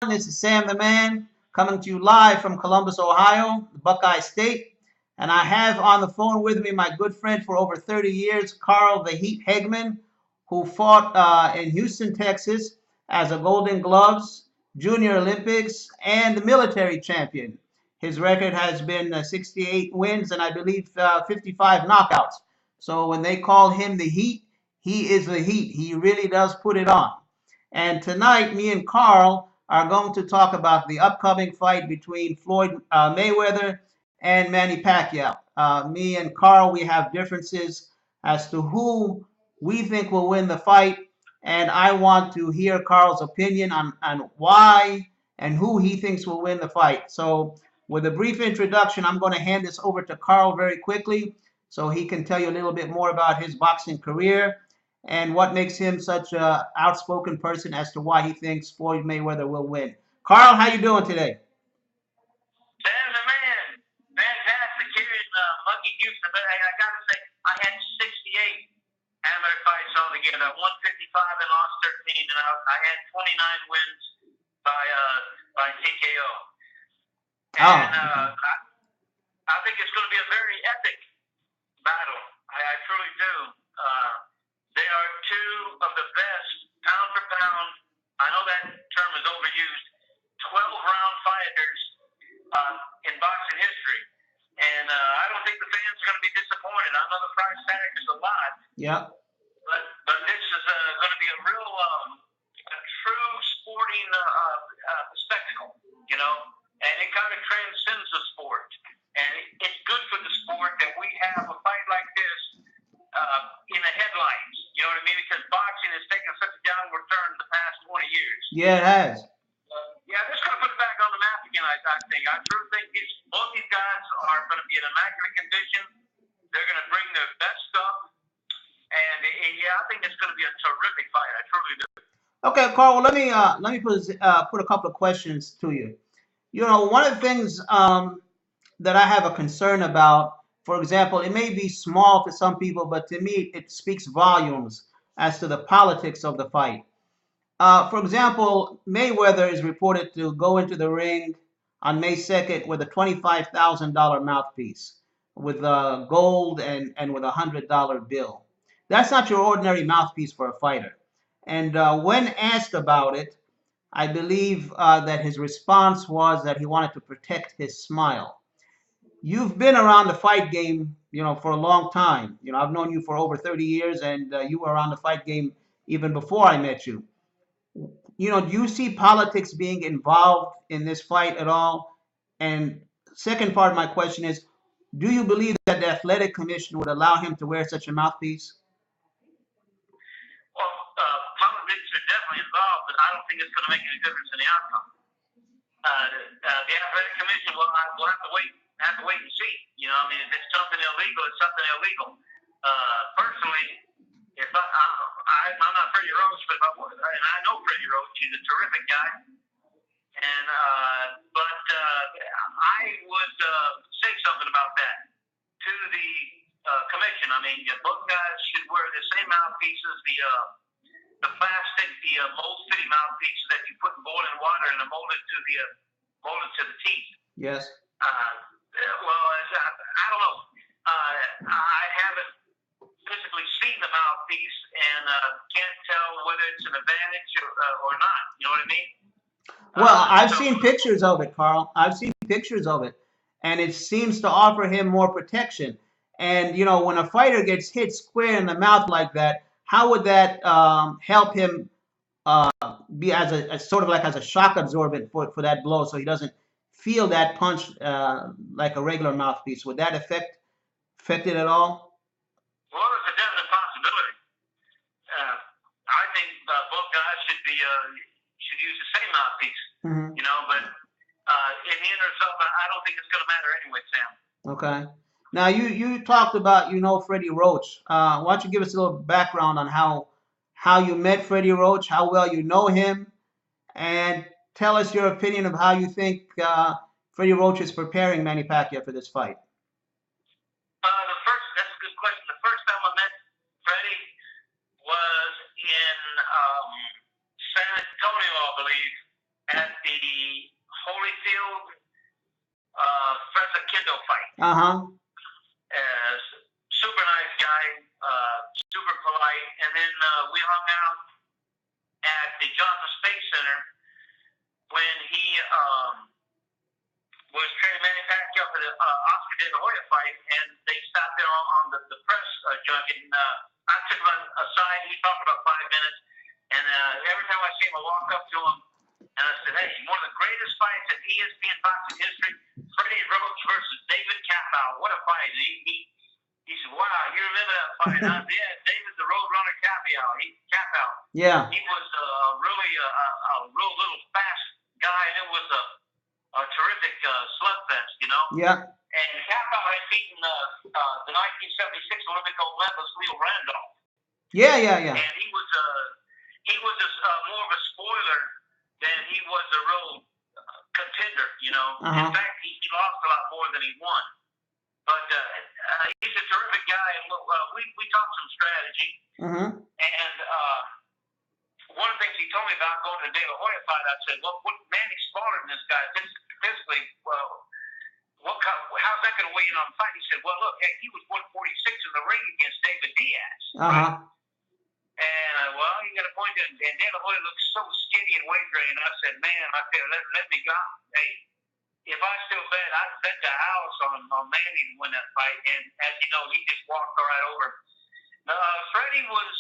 This is Sam the Man coming to you live from Columbus, Ohio, the Buckeye State. And I have on the phone with me my good friend for over 30 years, Karl the Heat Hegman, who fought in Houston, Texas as a Golden Gloves, Junior Olympics, and military champion. His record has been 68 wins and I believe 55 knockouts. So when they call him the Heat, he is the Heat. He really does put it on. And tonight, me and Karl are going to talk about the upcoming fight between Floyd Mayweather and Manny Pacquiao. Me and Karl, we have differences as to who we think will win the fight, and I want to hear Karl's opinion on why and who he thinks will win the fight. So, with a brief introduction, I'm going to hand this over to Karl very quickly so he can tell you a little bit more about his boxing career and what makes him such an outspoken person as to why he thinks Floyd Mayweather will win. Karl, how you doing today? Sam the Man, fantastic here in Muggy, Houston. But I got to say, I had 68 amateur fights altogether. I won 55 and lost 13, and I had 29 wins by TKO. And I think it's going to be a very epic battle. I truly do. They are two of the best pound for pound. I know that term is overused. 12-round fighters in boxing history, and I don't think the fans are going to be disappointed. I know the price tag is a lot. Yeah. But this is going to be a real, a true sporting spectacle, and it kind of transcends the sport, and it's good for the sport that we have a fight like this in the headlines. You know what I mean? Because boxing has taken such a downward turn in the past 20 years. Yeah, it has. Yeah, this is going to put it back on the map again, I think. I truly think both these guys are going to be in immaculate condition. They're going to bring their best stuff. And, yeah, I think it's going to be a terrific fight. I truly do. Okay, Karl, well, let me put a couple of questions to you. One of the things that I have a concern about, for example, it may be small to some people, but to me, it speaks volumes as to the politics of the fight. For example, Mayweather is reported to go into the ring on May 2nd with a $25,000 mouthpiece, with gold and with a $100 bill. That's not your ordinary mouthpiece for a fighter. And when asked about it, I believe that his response was that he wanted to protect his smile. You've been around the fight game, for a long time. I've known you for over 30 years, and you were around the fight game even before I met you. Do you see politics being involved in this fight at all? And second part of my question is, do you believe that the athletic commission would allow him to wear such a mouthpiece? Well, politics are definitely involved, but I don't think it's going to make any difference in the outcome. The athletic commission will have to wait and see. If it's something illegal, it's something illegal. Personally, if I'm not Freddie Roach, but and I know Freddie Roach, he's a terrific guy. And but I would say something about that to the commission. Both guys should wear the same mouthpieces, the plastic, the mold fitting mouthpieces that you put in boiling water and mold it to the teeth. Yes. I don't know. I haven't physically seen the mouthpiece and can't tell whether it's an advantage or not. You know what I mean? Well, I've seen pictures of it, Karl. I've seen pictures of it, and it seems to offer him more protection. And when a fighter gets hit square in the mouth like that, how would that help him be as a sort of like as a shock absorbent for that blow, so he doesn't feel that punch like a regular mouthpiece? Would that affect it at all? Well, it's a definite possibility. I think both guys should use the same mouthpiece. Mm-hmm. But in the end result, I don't think it's going to matter anyway, Sam. Okay. Now you talked about Freddie Roach. Why don't you give us a little background on how you met Freddie Roach, how well you know him, and tell us your opinion of how you think Freddie Roach is preparing Manny Pacquiao for this fight. That's a good question. The first time I met Freddie was in San Antonio, I believe, at the Field Frederick Kendo fight. Super nice guy, super polite. And then we hung out at the Johnson Space Center when he was training Manny Pacquiao for the Oscar De La Hoya fight, and they stopped there on the press junket. And I took him aside. He talked about 5 minutes, and every time I see him, I walk up to him and I said, "Hey, one of the greatest fights in ESPN boxing history, Freddie Roach versus David Pacquiao. What a fight!" And he said, "Wow, you remember that fight?" And I said, "Yeah, David the Roadrunner Pacquiao. Yeah. He was really a real little fast guy, and it was a terrific slugfest, you know." Yeah. And Pacquiao had beaten the 1976 Olympic gold medalist Leo Randolph. Yeah. And he was more of a spoiler than he was a real contender, you know. In fact, he lost a lot more than he won. But he's a terrific guy, and we talked some strategy. And one of the things he told me about going to the De La Hoya fight, I said, "Well, Manny's smaller than this guy physically. How's that going to weigh in on the fight?" He said, "Well, look, hey, he was 146 in the ring against David Diaz." Right? And you got a point there. And De La Hoya looks so skinny and weight drained. I said, "Man, I said, let me go. Hey, if I still bet, I'd bet the house on Manny to win that fight." And as you know, he just walked right over. Freddie was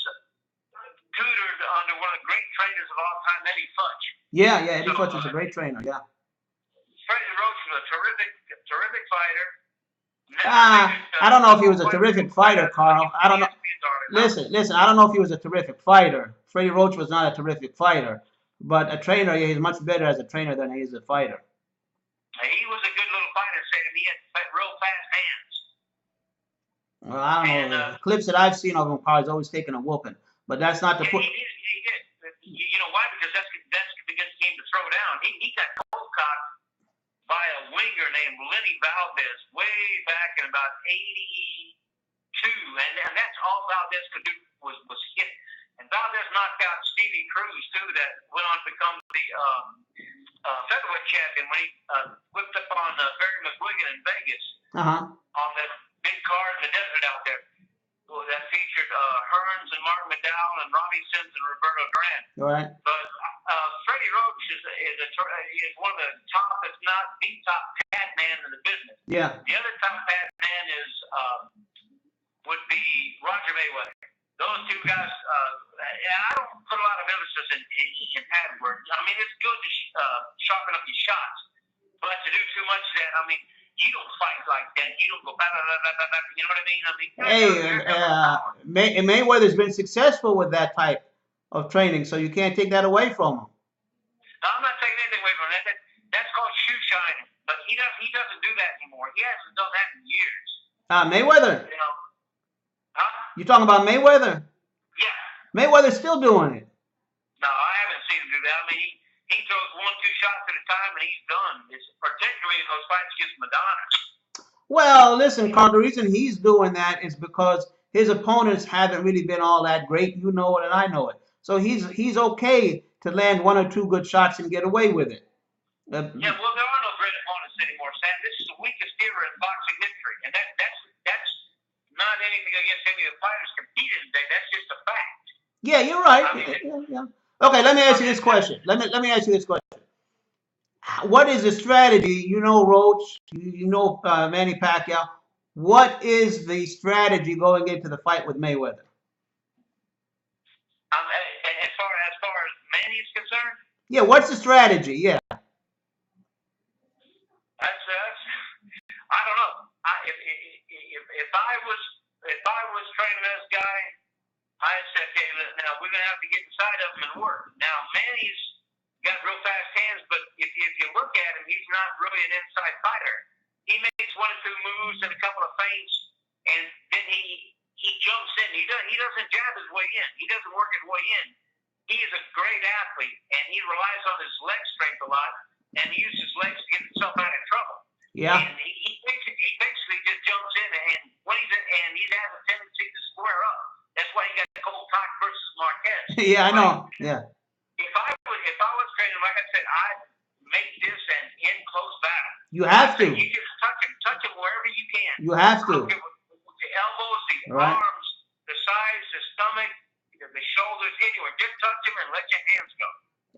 tutored under one of the great trainers of all time, Eddie Futch. Yeah, Eddie Futch is a great trainer. Yeah. Freddie Roach was a terrific fighter. I don't know if he was a terrific fighter, Karl. I don't know. Listen. I don't know if he was a terrific fighter. Freddie Roach was not a terrific fighter, but a trainer. Yeah, he's much better as a trainer than he is a fighter. He was a good little fighter, saying he had real fast hands. Well, I don't know. The clips that I've seen of him, Karl, is always taking a whooping. But that's not the point. He did. You know why? Because that's because he came to throw down. He got cold cocked by a winger named Lenny Valdez way back in about 82. And that's all Valdez could do was hit. And Valdez knocked out Stevie Cruz, too, that went on to become the featherweight champion when he whipped up on Barry McGuigan in Vegas on that big card in the desert out there. Well, that featured Hearns and Martin McDowell and Robbie Sims and Roberto Duran. Right. But Freddie Roach is one of the top, if not the top pad man in the business. Yeah. The other top pad man would be Roger Mayweather. Those two guys, I don't put a lot of emphasis in pad work. I mean, it's good to sharpen up your shots, but to do too much of that, I mean, you don't fight like that. You don't go blah, blah, blah, blah, blah, you know what I mean? Hey, Mayweather's been successful with that type of training, so you can't take that away from him. No, I'm not taking anything away from that. That's called shoe shining, but he doesn't do that anymore. He hasn't done that in years. Mayweather? You know? Huh? You talking about Mayweather? Yeah. Mayweather's still doing it. No, I haven't seen him do that. I mean, he throws 1-2 shots at a time and he's done. It's particularly in those fights against Madonna. Well, listen, Karl, the reason he's doing that is because his opponents haven't really been all that great. You know it and I know it. So he's okay to land 1 or 2 good shots and get away with it. Yeah, well, there are no great opponents anymore, Sam. This is the weakest era in boxing history. And that's not anything against any of the fighters competing today. That's just a fact. Yeah, you're right. Yeah. Okay, let me ask you this question. Let me ask you this question. What is the strategy? You know Roach, you know Manny Pacquiao. What is the strategy going into the fight with Mayweather? As far as Manny is concerned? Yeah, what's the strategy? Yeah. I don't know. If I was training this guy, I'd say, okay, now we're gonna have to get inside of him and work. Now Manny's got real fast hands, but if you look at him, he's not really an inside fighter. He makes 1 or 2 moves and a couple of feints, and then he jumps in. He doesn't jab his way in. He doesn't work his way in. He is a great athlete, and he relies on his leg strength a lot, and he uses his legs to get himself out of trouble. Yeah. And he basically just jumps in, and when he has a tendency to square up. That's why he got Cold Cock versus Marquez. Yeah, I know. Yeah. If I was training, like I said, make this an in close battle. You have to. You just touch him wherever you can. You have to. With the elbows, the Right. arms, the sides, the stomach, the shoulders, anywhere. Just touch him and let your hands go.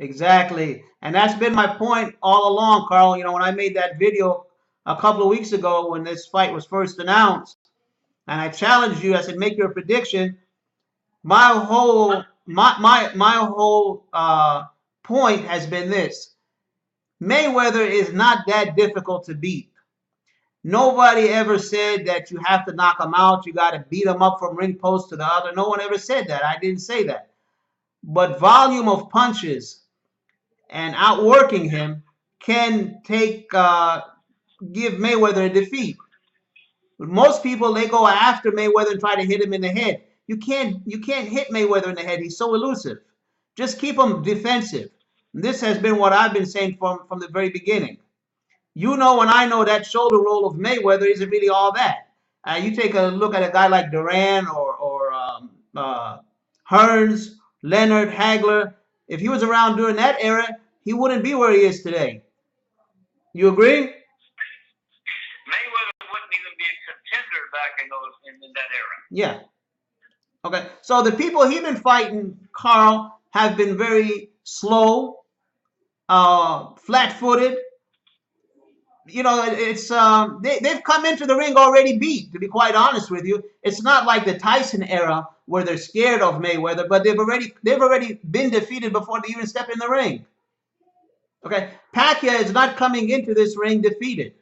Exactly. And that's been my point all along, Karl. You know, when I made that video a couple of weeks ago when this fight was first announced, and I challenged you, I said, make your prediction. My whole point has been this: Mayweather is not that difficult to beat. Nobody ever said that you have to knock him out. You got to beat him up from ring post to the other. No one ever said that. I didn't say that. But volume of punches and outworking him can give Mayweather a defeat. Most people, they go after Mayweather and try to hit him in the head. You can't hit Mayweather in the head. He's so elusive. Just keep him defensive. And this has been what I've been saying from the very beginning. You know, and I know that shoulder roll of Mayweather isn't really all that. You take a look at a guy like Duran or Hearns, Leonard, Hagler. If he was around during that era, he wouldn't be where he is today. You agree? Mayweather wouldn't even be a contender back in that era. Yeah. Okay. So the people he's been fighting, Karl, have been very slow, flat-footed. You know, it's they've come into the ring already beat. To be quite honest with you, it's not like the Tyson era where they're scared of Mayweather, but they've already been defeated before they even step in the ring. Okay, Pacquiao is not coming into this ring defeated.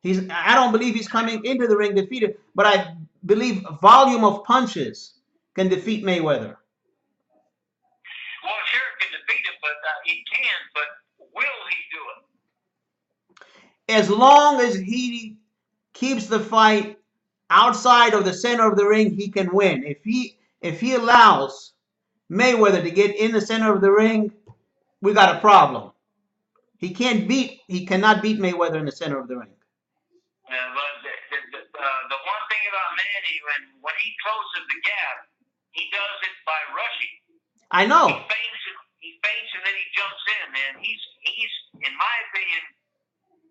I don't believe he's coming into the ring defeated, but I believe volume of punches can defeat Mayweather. Well, sure, it can defeat him, but he can. But will he do it? As long as he keeps the fight outside of the center of the ring, he can win. If he allows Mayweather to get in the center of the ring, we got a problem. He cannot beat Mayweather in the center of the ring. But the one thing about Manny, when he closes the gap, he does it by rushing. I know. He feints and then he jumps in, man. He's in my opinion,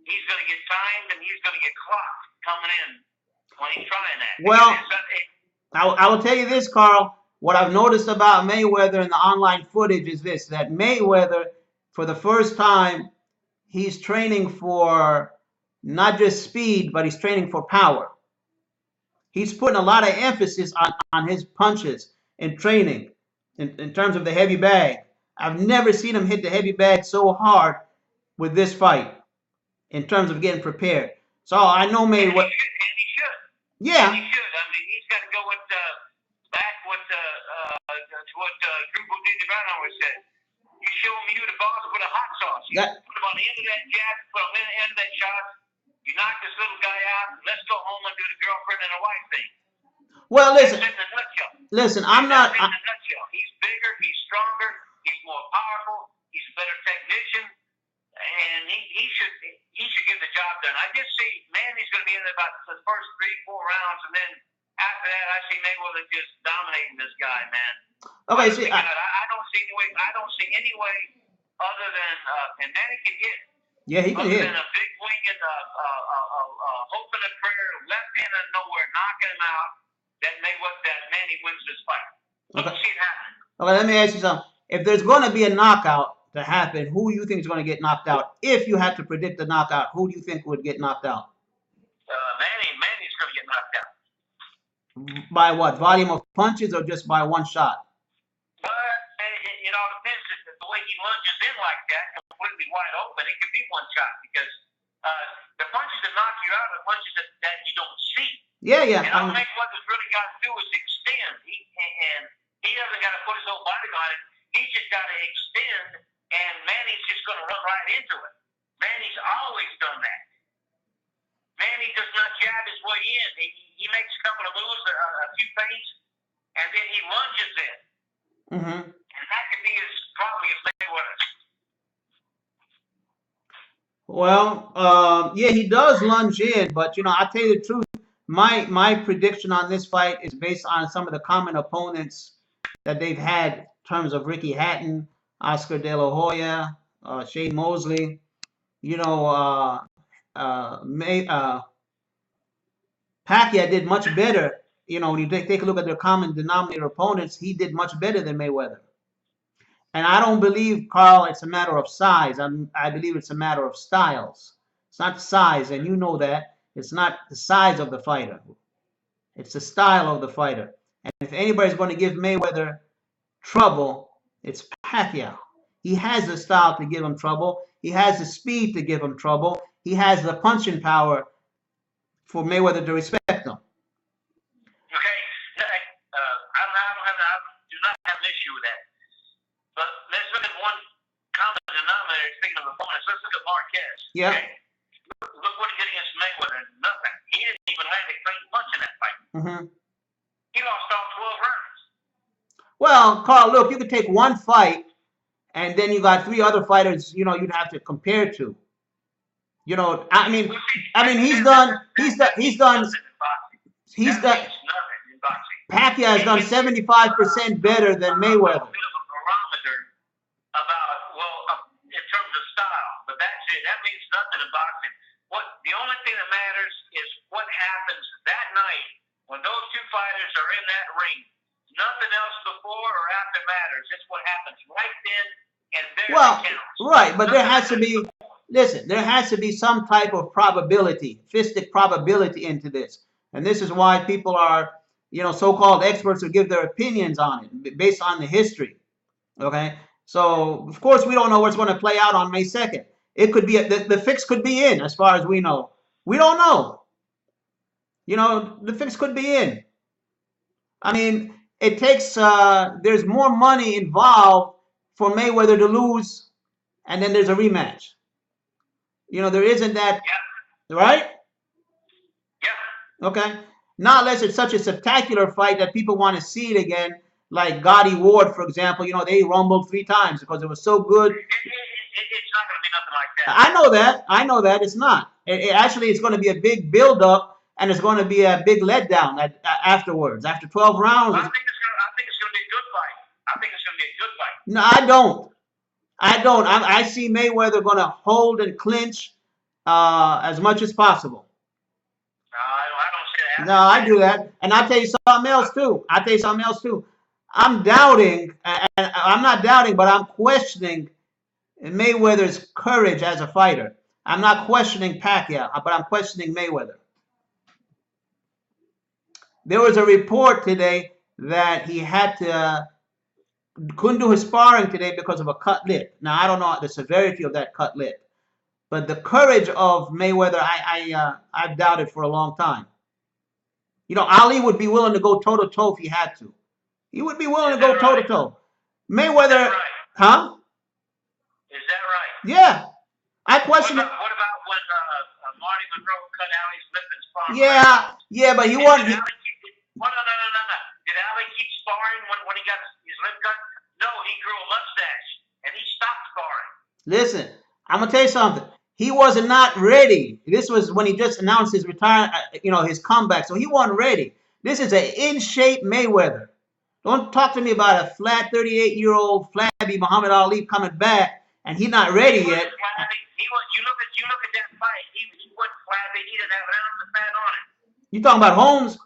he's going to get timed and he's going to get clocked coming in when he's trying that. Well, I will tell you this, Karl. What I've noticed about Mayweather in the online footage is this: that Mayweather, for the first time, he's training for not just speed, but he's training for power. He's putting a lot of emphasis on his punches in training, in terms of the heavy bag. I've never seen him hit the heavy bag so hard with this fight, in terms of getting prepared. So I know Mayweather. And he should. Yeah. And he should. I mean, he's got to go with what Grupo Di Brano said. You show him you the boss with a hot sauce. You put him on the end of that jab, put him on the end of that shot. You knock this little guy out. Let's go home and do the girlfriend and a wife thing. Well, listen. That's in a nutshell. Listen, I'm not. In a nutshell. He's bigger. He's stronger. He's more powerful. He's a better technician, and he should get the job done. I just see Manny's going to be in about the first 3-4 rounds, and then after that, I see Mayweather just dominating this guy, man. Okay, see, I don't see any way other than and Manny can hit. Yeah, he can hit. Other than a big wing and hope and a prayer, left hand of nowhere, knocking him out. That Manny wins this fight. Okay. See it happening. Okay, let me ask you something. If there's going to be a knockout to happen, who do you think is going to get knocked out? If you had to predict the knockout, who do you think would get knocked out? Manny's going to get knocked out. By what? Volume of punches or just by one shot? It all depends. The way he lunges in like that, completely wide open, it could be one shot because the punches that knock you out are the punches that you don't see. Yeah. And all Mayweather's really got to do is extend. He doesn't got to put his whole body on it. He's just got to extend, and Manny's just going to run right into it. Manny's always done that. Manny does not jab his way in. He makes a couple of moves, a few feints, and then he lunges in. Mm-hmm. And that could be probably his Mayweather. Well, yeah, he does lunge in, but I'll tell you the truth. My prediction on this fight is based on some of the common opponents that they've had in terms of Ricky Hatton, Oscar De La Hoya, Shane Mosley. You know, Pacquiao did much better. You know, when you take a look at their common denominator opponents, he did much better than Mayweather. And I don't believe, Karl, it's a matter of size. I believe it's a matter of styles. It's not size, and you know that. It's not the size of the fighter. It's the style of the fighter. And if anybody's going to give Mayweather trouble, it's Pacquiao. He has the style to give him trouble. He has the speed to give him trouble. He has the punching power for Mayweather to respect him. Okay, I do not have an issue with that. But let's look at one common denominator. Speaking of opponents, let's look at Marquez. Yeah. Okay? Look what he did against Mayweather. Nothing. He didn't even land a clean punch in that fight. Mm-hmm. He lost all 12 rounds. Well, Karl, look, you could take one fight, and then you got 3 other fighters. You know, you'd have to compare to. You know, I mean, he's done. Pacquiao has done 75% better than Mayweather. In terms of style, but that's it. That means nothing in boxing. The only thing that matters is what happens that night when those two fighters are in that ring. Nothing else before or after matters. It's what happens right then and there. Well, right, but there has to be. Listen, there has to be some type of probability, fistic probability into this. And this is why people are, you know, so-called experts who give their opinions on it based on the history. Okay? So, of course, we don't know what's going to play out on May 2nd. It could be, the fix could be in, as far as we know. We don't know. You know, the fix could be in. I mean, it takes, there's more money involved for Mayweather to lose, and then there's a rematch. You know, there isn't that, right? Yeah. Okay. Not unless it's such a spectacular fight that people want to see it again, like Gotti Ward, for example. You know, they rumbled 3 times because it was so good. It's not going to be nothing like that. I know that. It's not. Actually, it's going to be a big build-up, and it's going to be a big letdown afterwards. After 12 rounds. I think it's going to be a good fight. I think it's going to be a good fight. No, I don't. I see Mayweather going to hold and clinch as much as possible. I don't see that. No, I do that. And I'll tell you something else, too. I'm doubting, and I'm not doubting, but I'm questioning Mayweather's courage as a fighter. I'm not questioning Pacquiao, but I'm questioning Mayweather. There was a report today that he couldn't do his sparring today because of a cut lip. Now, I don't know the severity of that cut lip, but the courage of Mayweather, I've doubted for a long time. You know, Ali would be willing to go toe-to-toe if he had to. He would be willing to go toe-to-toe. Mayweather, huh? Is that right? Yeah. I question it. What about when Marty Monroe cut Ali's lip and sparring? Yeah, but he wasn't. No. Did Ali keep sparring when he got his lip cut? No, he grew a mustache and he stopped sparring. Listen, I'm gonna tell you something. He was not ready. This was when he just announced his retirement, his comeback. So he wasn't ready. This is an in-shape Mayweather. Don't talk to me about a flat 38-year-old flabby Muhammad Ali coming back and he's not ready yet. You look at that fight. He wasn't flabby. He didn't have an ounce of fat on it. You talking about Holmes?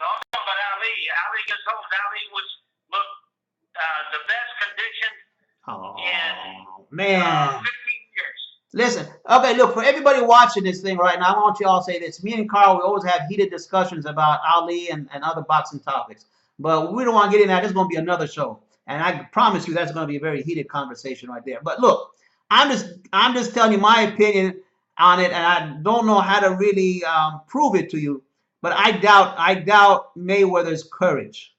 No, I'm talking about Ali. Ali against Holmes. Ali was the best condition in man. 15 years. Listen, okay, look, for everybody watching this thing right now, I want you all to say this. Me and Karl, we always have heated discussions about Ali and other boxing topics. But we don't want to get in that. This is going to be another show. And I promise you that's going to be a very heated conversation right there. But look, I'm just telling you my opinion on it, and I don't know how to really prove it to you. But I doubt Mayweather's courage.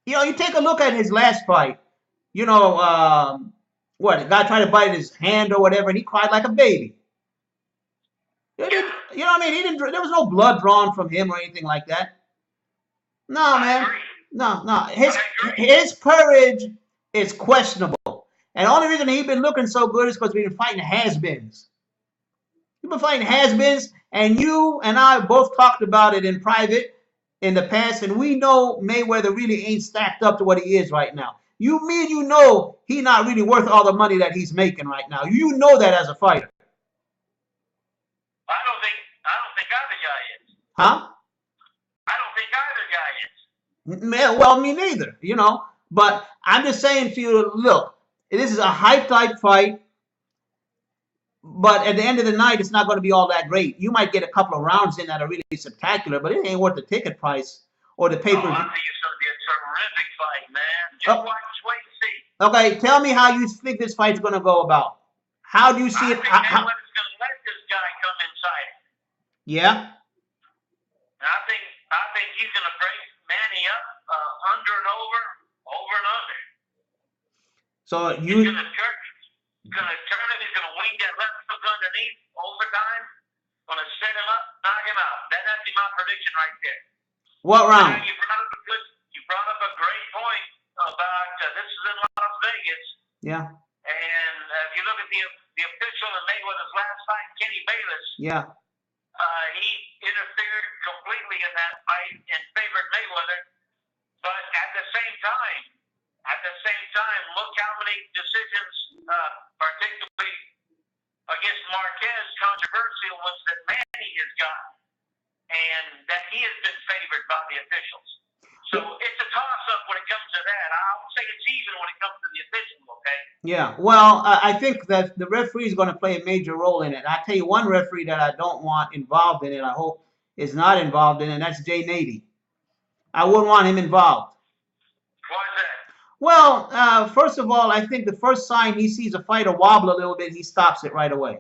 You take a look at his last fight. The guy tried to bite his hand or whatever, and he cried like a baby. You know what I mean? There was no blood drawn from him or anything like that. No, man. No. His courage is questionable. And the only reason he's been looking so good is because we've been fighting has-beens. We've been fighting has-beens, and you and I both talked about it in private in the past, and we know Mayweather really ain't stacked up to what he is right now. You know he's not really worth all the money that he's making right now. You know that as a fighter. I don't think either guy is. Huh? I don't think either guy is. Man, well, me neither, you know. But I'm just saying to you, look, this is a hype type fight. But at the end of the night, it's not going to be all that great. You might get a couple of rounds in that are really spectacular, but it ain't worth the ticket price or the pay-per-view. I think it's going to be a terrific fight, man. Just wait and see. Okay, tell me how you think this fight's going to go about. How do you see it? I think Mayweather's going to let this guy come inside. Yeah. And I think he's going to break Manny up under and over and under. So he's going to turn him. He's going to wing that left hook underneath overtime. Going to set him up, knock him out. That's my prediction right there. What round? Now, you brought up a great point about this is in Las Vegas. Yeah. And if you look at the official in Mayweather's last fight, Kenny Bayless. Yeah. He interfered completely in that fight and favored Mayweather. But at the same time, look how many decisions, particularly against Marquez, controversial ones that Manny has gotten, and that he has been favored by the officials. So it's a toss-up when it comes to that. I would say it's even when it comes to the officials, okay? Yeah, well, I think that the referee is going to play a major role in it. I tell you one referee that I don't want involved in it, I hope is not involved in it, and that's Jay Nady. I wouldn't want him involved. Why is that? Well, first of all, I think the first sign he sees a fighter wobble a little bit, he stops it right away.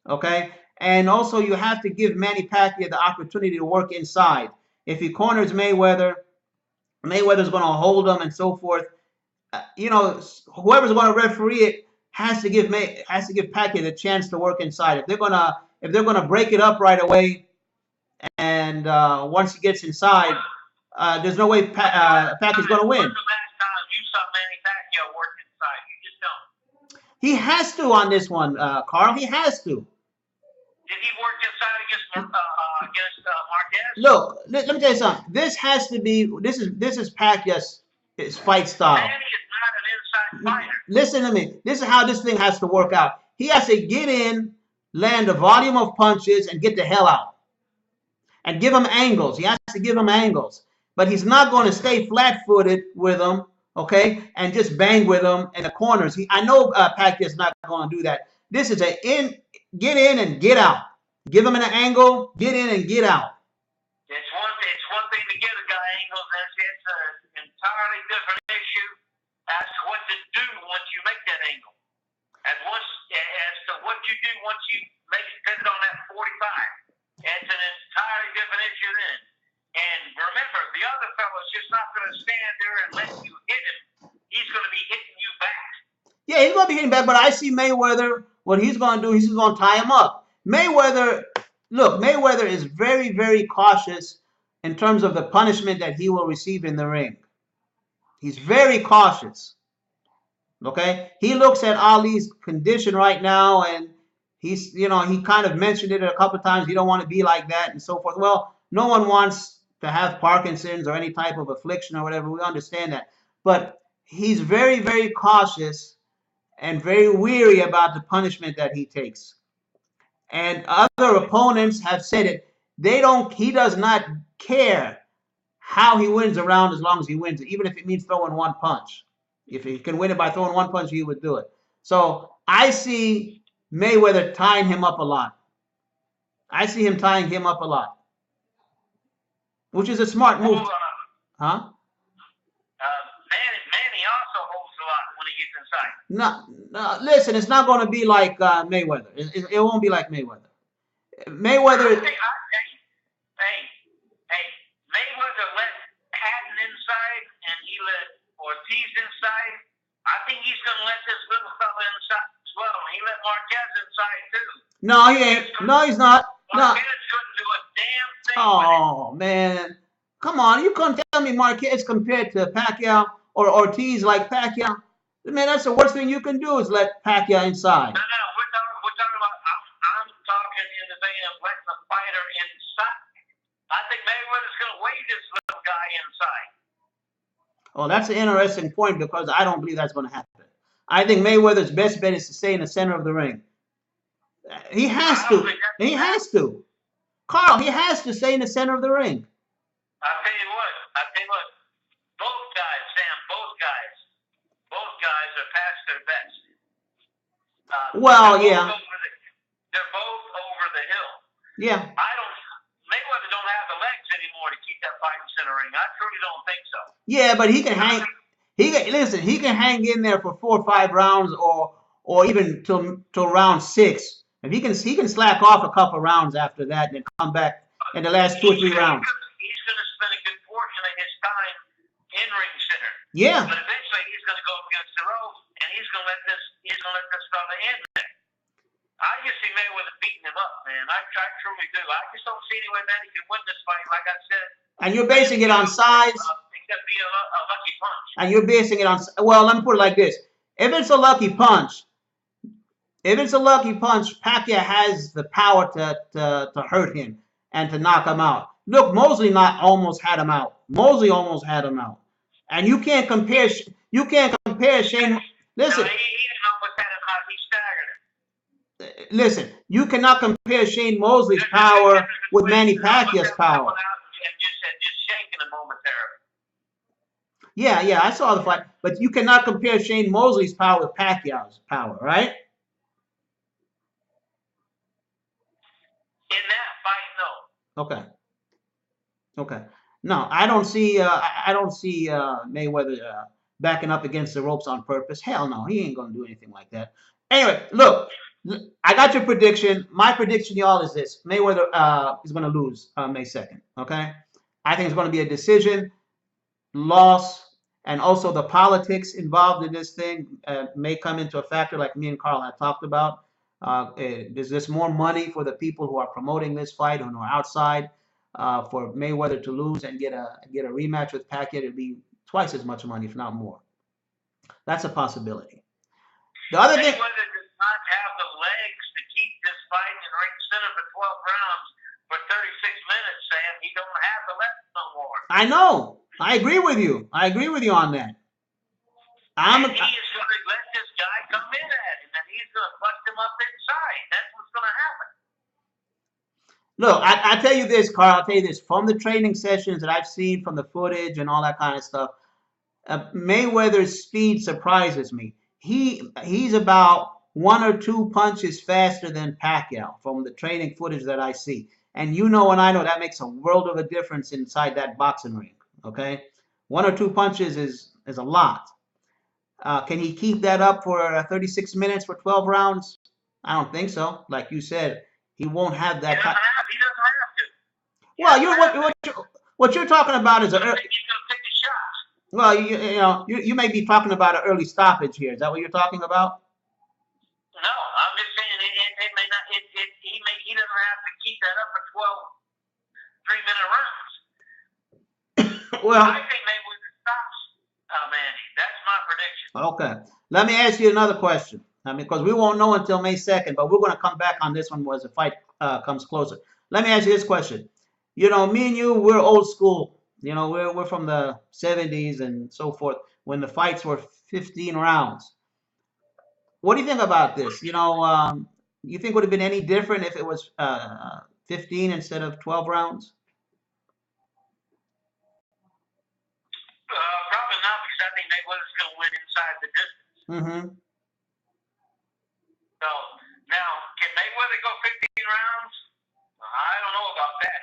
Okay? And also, you have to give Manny Pacquiao the opportunity to work inside. If he corners Mayweather, Mayweather's going to hold him and so forth. You know, whoever's going to referee it has to give Pacquiao the chance to work inside. If they're gonna break it up right away, and once he gets inside, there's no way Pacquiao's going to win. When's the last time you saw Manny Pacquiao work inside? You just don't. He has to on this one, Karl. He has to. Did he work inside against Marquez? Look, let me tell you something. This has to be. This is Pacquiao's fight style. Manny is not an inside fighter. Listen to me. This is how this thing has to work out. He has to get in, land a volume of punches, and get the hell out. And give him angles. He has to give him angles. But he's not going to stay flat-footed with him, okay, and just bang with him in the corners. I know Pacquiao's not going to do that. This is get in and get out. Give him an angle, get in and get out. It's one thing to give a guy angles. It's an entirely different issue as to what to do once you make that angle. As to what you do once you make it pivot on that 45. It's an entirely different issue then. And remember, the other fellow's just not going to stand there and let you hit him. He's going to be hitting you back. Yeah, he's going to be hitting back, but I see Mayweather, what he's going to do, he's going to tie him up. Mayweather is very, very cautious in terms of the punishment that he will receive in the ring. He's very cautious. Okay? He looks at Ali's condition right now, and he kind of mentioned it a couple of times. He don't want to be like that and so forth. Well, no one wants to have Parkinson's or any type of affliction or whatever. We understand that. But he's very, very cautious and very weary about the punishment that he takes. And other opponents have said it. He does not care how he wins a round as long as he wins it, even if it means throwing one punch. If he can win it by throwing one punch, he would do it. So I see Mayweather tying him up a lot. I see him tying him up a lot, which is a smart move. Huh? Manny also holds a lot when he gets inside. No, listen, it's not going to be like Mayweather. It won't be like Mayweather. Mayweather. Mayweather let Patton inside and he let Ortiz inside. I think he's going to let this little fella inside as well. He let Marquez inside too. No, he ain't. No, he's not. Marquez couldn't do a damn thing. Oh, man. Come on. You couldn't tell me Marquez compared to Pacquiao or Ortiz like Pacquiao. Man, that's the worst thing you can do is let Pacquiao inside. No, we're talking about, I'm talking in the vein of letting the fighter inside. I think Mayweather's going to wade this little guy inside. Well, that's an interesting point because I don't believe that's going to happen. I think Mayweather's best bet is to stay in the center of the ring. He has I don't to. think that's He going to has happen. to. Carl, he has to stay in the center of the ring. I'll tell you what. Both guys, Sam, both guys are past their best. Well, yeah. They're both over the hill. Yeah. Mayweather don't have the legs anymore to keep that fight in center ring. I truly don't think so. Yeah, but he can hang. He can hang in there for 4 or 5 rounds, or even till round 6. If he can slack off a couple rounds after that, and then come back in the last 2 or 3 rounds. He's going to spend a good portion of his time in ring center. Yeah. But eventually he's going to go up against the ropes, and he's going to let this fella in there. I just see Mayweather beating him up, man. I truly do. I just don't see any way Manny can win this fight, like I said. And you're basing it on size. Except be a lucky punch. And you're basing it on, well, let me put it like this. If it's a lucky punch, Pacquiao has the power to hurt him and to knock him out. Look, Mosley almost had him out. And you can't compare Shane. Listen. No, he almost had him out. He staggered him. Listen, you cannot compare Shane Mosley's power with Manny Pacquiao's power. And just shaking him momentarily. Yeah, I saw the fight, but you cannot compare Shane Mosley's power with Pacquiao's power, right? In that fight, no. Okay. No, I don't see Mayweather backing up against the ropes on purpose. Hell no, he ain't gonna do anything like that. Anyway, look, I got your prediction. My prediction, y'all, is this: Mayweather is gonna lose May 2nd. Okay, I think it's gonna be a decision, loss, and also the politics involved in this thing may come into a factor, like me and Karl had talked about. Is this more money for the people who are promoting this fight and who are outside? For Mayweather to lose and get a rematch with Pacquiao, it'd be twice as much money, if not more. That's a possibility. The other thing, Mayweather does not have the legs to keep this fight in ring center for 12 rounds for 36 minutes, Sam. He don't have the legs no more. I know. I agree with you on that. And he is going to let this guy come in at him, and he's going to bust him up inside. That's what's going to happen. Look, I tell you this, Karl. I'll tell you this. From the training sessions that I've seen, from the footage and all that kind of stuff, Mayweather's speed surprises me. He's about 1 or 2 punches faster than Pacquiao from the training footage that I see. And you know and I know that makes a world of a difference inside that boxing ring. Okay, 1 or 2 punches is a lot. Can he keep that up for 36 minutes for 12 rounds? I don't think so. Like you said, he won't have that. He doesn't have to. Well, what you're talking about is he's going to take his shots. Well, you may be talking about an early stoppage here. Is that what you're talking about? No, I'm just saying it may not. He doesn't have to keep that up for 12 3-minute rounds. Well, I think Mayweather stops Manny. That's my prediction. Okay. Let me ask you another question. Because we won't know until May 2nd, but we're going to come back on this one as the fight comes closer. Let me ask you this question. Me and you, we're old school. We're from the 70s and so forth, when the fights were 15 rounds. What do you think about this? You think it would have been any different if it was 15 instead of 12 rounds? Probably not, because I think Mayweather's going to win inside the distance. Mm-hmm. So, now, can Mayweather go 15 rounds? I don't know about that.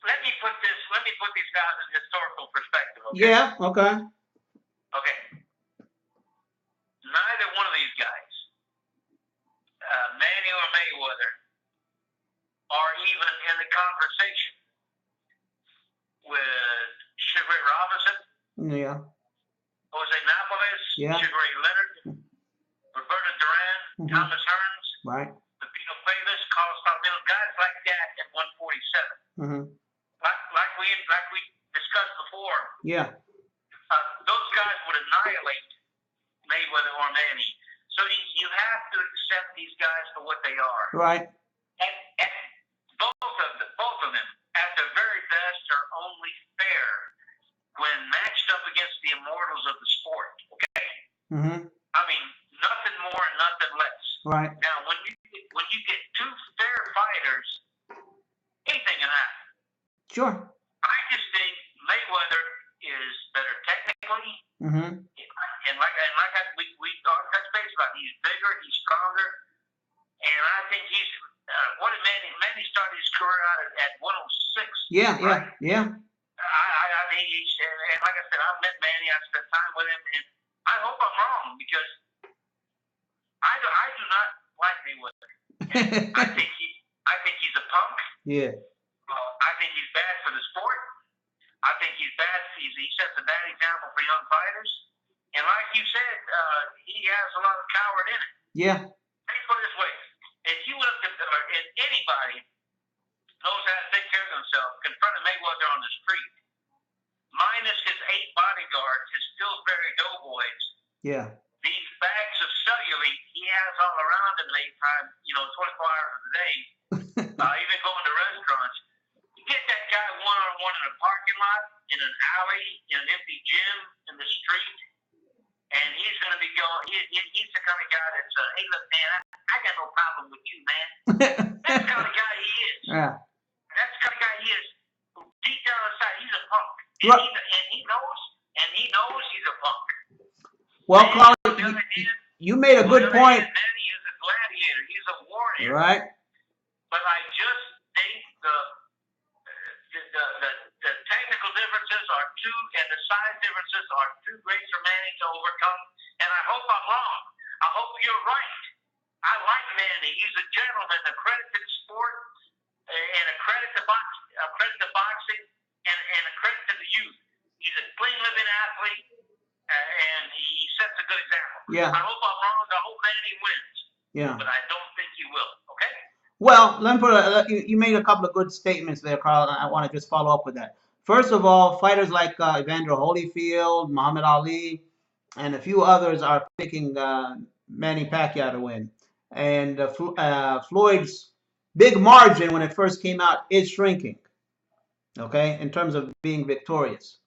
Let me put these guys in historical perspective, okay? Yeah, okay. Okay. Neither one of these guys, Manny or Mayweather, are even in the conversation with Sugar Ray Robinson. Yeah. Jose Napoles. Yeah. Sugar Ray Leonard. Roberto Duran. Mm-hmm. Thomas Hearns. Right. Pepino Cuevas. Carl Starmino. Guys like that at 147. Mm-hmm. Like we discussed before. Yeah. Those guys would annihilate Mayweather or Manny. So you have to accept these guys for what they are. Right. And both of them, at their very best, are only fair when matched against the immortals of the sport. Okay. Mm-hmm. I mean, nothing more and nothing less. Right. Now, when you get two fair fighters, anything can happen. Sure. I just think Mayweather is better technically, Mm-hmm. and we touched base about it. He's bigger, he's stronger, and I think he's what did Manny started his career out at 106. Yeah, right? yeah. I mean, and like I said, I've met Manny, I've spent time with him, and I hope I'm wrong because I do not like Mayweather. I think he's a punk. Yeah. I think he's bad for the sport. I think he's bad. He sets a bad example for young fighters. And like you said, he has a lot of coward in it. Yeah. Let me put it this way: if you would have, if anybody knows how to take care of themselves, confronted Mayweather on the street, minus his 8 bodyguards, his Pillsbury doughboys, Yeah. these bags of cellulite he has all around him 24 hours a day, even going to restaurants. Get that guy one-on-one in a parking lot, in an alley, in an empty gym, in the street, and he's going to be going. He's the kind of guy that's, hey, look, man, I got no problem with you, man. That's the kind of guy he is. Yeah. That's the kind of guy he is. Deep down inside, he's a punk, and he knows he's a punk. Well, Karl, you made a good point. Manny is a gladiator. He's a warrior. Right. But I just think the technical differences are and the size differences are too great for Manny to overcome. And I hope I'm wrong. I hope you're right. I like Manny. He's a gentleman, a credit to the sport, and a credit to boxing, and a credit to the youth. He's a clean living athlete, and he sets a good example. Yeah. I hope I'm wrong. I hope Manny wins. Yeah. But I don't think he will. Okay. Well, let me put you made a couple of good statements there, Karl, and I want to just follow up with that. First of all, fighters like Evander Holyfield, Muhammad Ali, and a few others are picking Manny Pacquiao to win. And Floyd's big margin when it first came out is shrinking, okay, in terms of being victorious.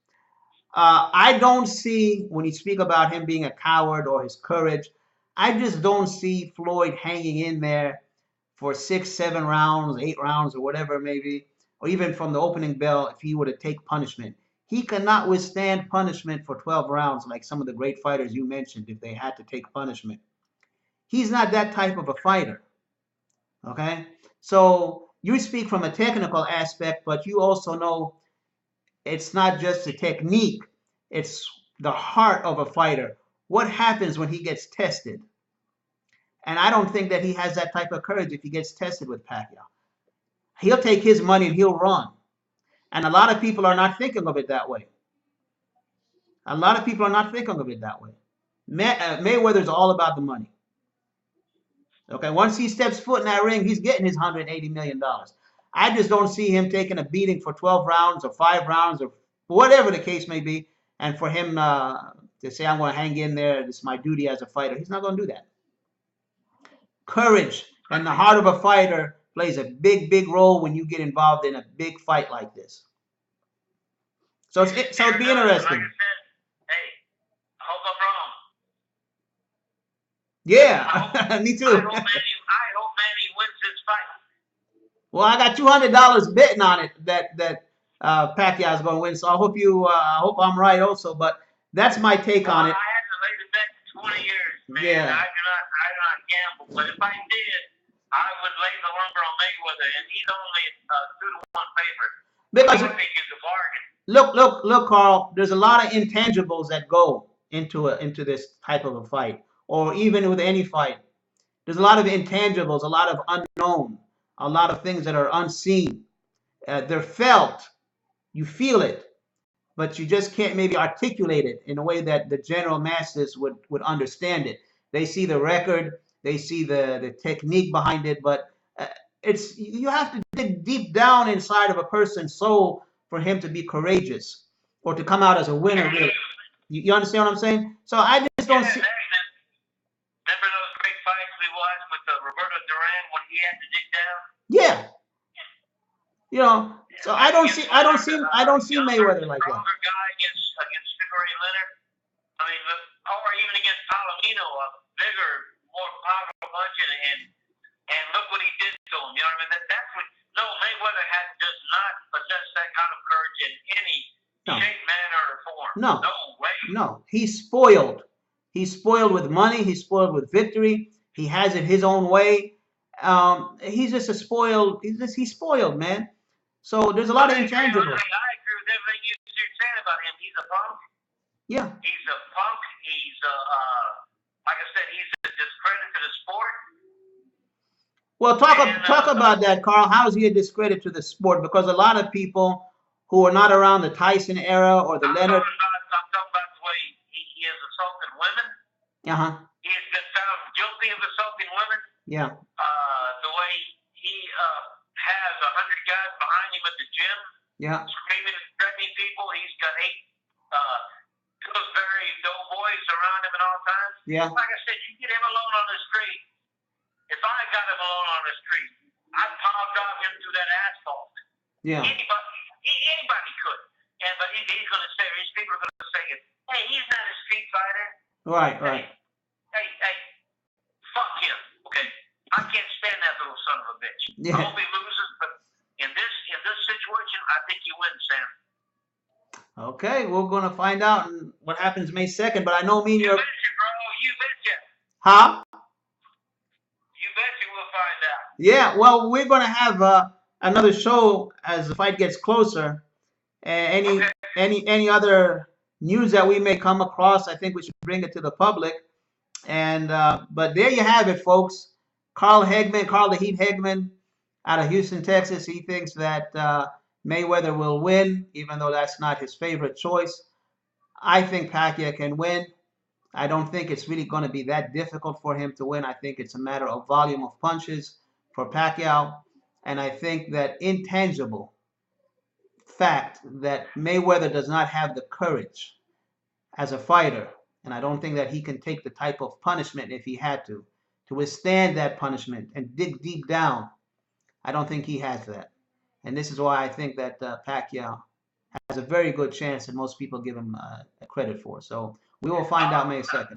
I don't see, when you speak about him being a coward or his courage, I just don't see Floyd hanging in there for 6, 7 rounds, 8 rounds, or whatever it may be, or even from the opening bell if he were to take punishment. He cannot withstand punishment for 12 rounds like some of the great fighters you mentioned if they had to take punishment. He's not that type of a fighter, okay? So you speak from a technical aspect, but you also know it's not just the technique, it's the heart of a fighter. What happens when he gets tested? And I don't think that he has that type of courage if he gets tested with Pacquiao. He'll take his money and he'll run. And a lot of people are not thinking of it that way. A lot of people are not thinking of it that way. Mayweather's all about the money. Okay, once he steps foot in that ring, he's getting his $180 million. I just don't see him taking a beating for 12 rounds or 5 rounds or whatever the case may be. And for him to say, I'm going to hang in there, this is my duty as a fighter, he's not going to do that. Courage and the heart of a fighter plays a big, big role when you get involved in a big fight like this. So it'd be interesting. Like I said, hey, I hope I'm wrong. Yeah, me too. I hope Manny wins this fight. Well, I got $200 betting on it that Pacquiao is going to win. So I hope I'm right also. But that's my take on it. I haven't laid a bet in 20 years, man. Yeah. I do not gamble, but if I did, I would lay the lumber on Mayweather, and he's only a 2-to-1 favorite. Because I think it's a bargain. look, Karl. There's a lot of intangibles that go into this type of a fight, or even with any fight. There's a lot of intangibles, a lot of unknown, a lot of things that are unseen. They're felt. You feel it, but you just can't maybe articulate it in a way that the general masses would understand it. They see the record, they see the technique behind it, but you have to dig deep down inside of a person's soul for him to be courageous or to come out as a winner. Really. You understand what I'm saying? So I just don't see. Remember those great fights we watched with Roberto Duran when he had to dig down? Yeah. So I don't see Mayweather like that. Stronger guy against super Ray Leonard. I mean, or even against Palomino, a bigger, more powerful punch, and look what he did to him. You know what I mean? That's what. No, Mayweather does not possess that kind of courage in any shape, manner, or form. No. No way. No. He's spoiled. He's spoiled with money. He's spoiled with victory. He has it his own way. He's just a spoiled. He's spoiled, man. So there's a lot of intangibles. I agree with everything you're saying about him. He's a punk. Yeah. He's a punk. He's like I said, he's a discredit to the sport. Well, talk about that, Karl. How is he a discredit to the sport? Because a lot of people who are not around the Tyson era or the Leonard. I'm talking about the way he has assaulted women. He has been found guilty of assaulting women. Yeah. The way he has 100 guys behind him at the gym. Yeah. Screaming and threatening people. He's got 8 Pillsbury doughboys around him at all times. Yeah. Like I said, you get him alone on the street. If I got him alone on the street, I'd power drive him through that asphalt. Yeah. Anybody could. But he's going to say, his people are going to say, hey, he's not a street fighter. Right. Hey, fuck him. Okay? I can't stand that little son of a bitch. Yeah. I hope he loses, but in this situation, I think he wins, Sam. Okay, we're going to find out what happens May 2nd, but I know me and you your... betcha, bro. You betcha. Huh? You betcha we'll find out. Yeah, well, we're going to have another show as the fight gets closer. Any other news that we may come across, I think we should bring it to the public. And but there you have it, folks. Karl the Heat Hegman, out of Houston, Texas. He thinks that Mayweather will win, even though that's not his favorite choice. I think Pacquiao can win. I don't think it's really going to be that difficult for him to win. I think it's a matter of volume of punches for Pacquiao. And I think that intangible fact that Mayweather does not have the courage as a fighter, and I don't think that he can take the type of punishment if he had to withstand that punishment and dig deep down. I don't think he has that. And this is why I think that Pacquiao has a very good chance that most people give him credit for. So we will find out May 2nd.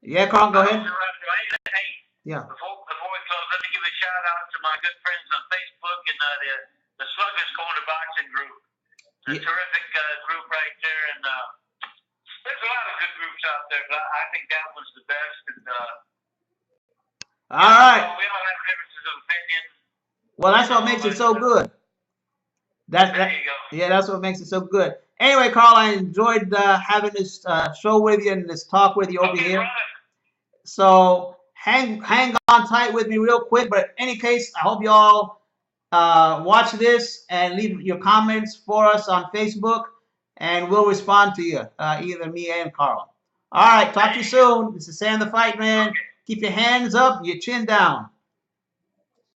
Yeah, Karl, go ahead. Yeah. Before we close, let me give a shout out to my good friends on Facebook and the Sluggers Corner Boxing Group. It's a terrific group right there, and there's a lot of good groups out there, but I think that one's the best. And all right. We all have differences of opinion. Well, that's what makes it so good. There you go. Yeah, that's what makes it so good. Anyway, Karl, I enjoyed having this show with you and this talk with you over here. Brother. So hang on tight with me real quick. But in any case, I hope you all watch this and leave your comments for us on Facebook, and we'll respond to you, either me and Karl. All right, talk to you soon. This is Sam the Fight Man. Keep your hands up, your chin down.